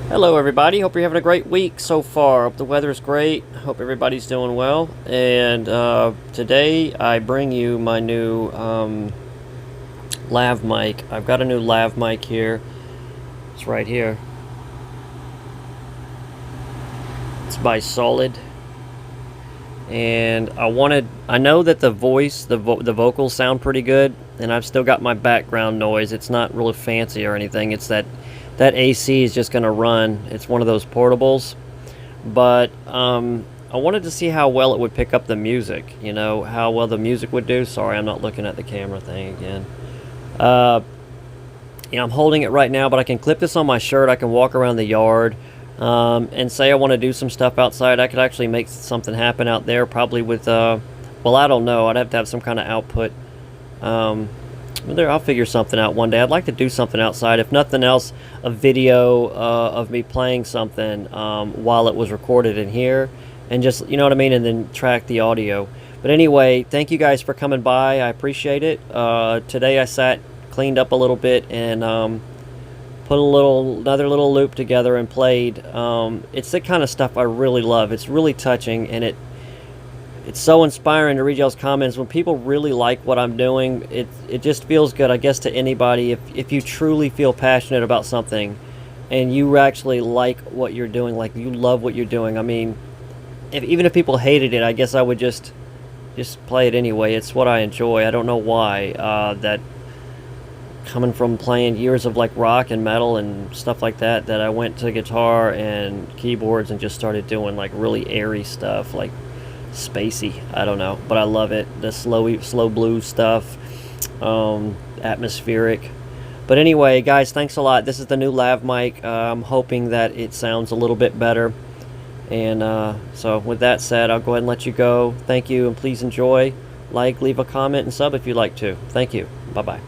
Hello, everybody. Hope you're having a great week so far. Hope the weather's great. Hope everybody's doing well. And today I bring you my new lav mic. I've got a new lav mic here. It's right here. It's by Solid. And I know that the voice, the vocals sound pretty good, and I've still got my background noise. It's not really fancy or anything. It's that AC is just going to run. It's one of those portables. But I wanted to see how well it would pick up the music, how well the music would do. Sorry, I'm not looking at the camera thing again. I'm holding it right now, but I can clip this on my shirt. I can walk around the yard. And say I want to do some stuff outside. I could actually make something happen out there, probably with, I don't know. I'd have to have some kind of output. I'll figure something out one day. I'd like to do something outside. If nothing else, a video of me playing something while it was recorded in here. And just, you know what I mean? And then track the audio. But anyway, thank you guys for coming by. I appreciate it. Today I cleaned up a little bit, and put another little loop together and played. It's the kind of stuff I really love. It's really touching, and it's so inspiring to read y'all's comments. When people really like what I'm doing, it just feels good, I guess, to anybody. If you truly feel passionate about something and you actually like what you're doing, like you love what you're doing. I mean, even if people hated it, I guess I would just play it anyway. It's what I enjoy. I don't know why. That coming from playing years of like rock and metal and stuff like that I went to guitar and keyboards and just started doing like really airy stuff, like spacey. I don't know, but I love it. The slow blues stuff, atmospheric. But anyway, guys, thanks a lot. This is the new lav mic. I'm hoping that it sounds a little bit better. And so with that said, I'll go ahead and let you go. Thank you, and please enjoy. Leave a comment, and sub if you'd like to. Thank you. Bye-bye.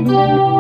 you.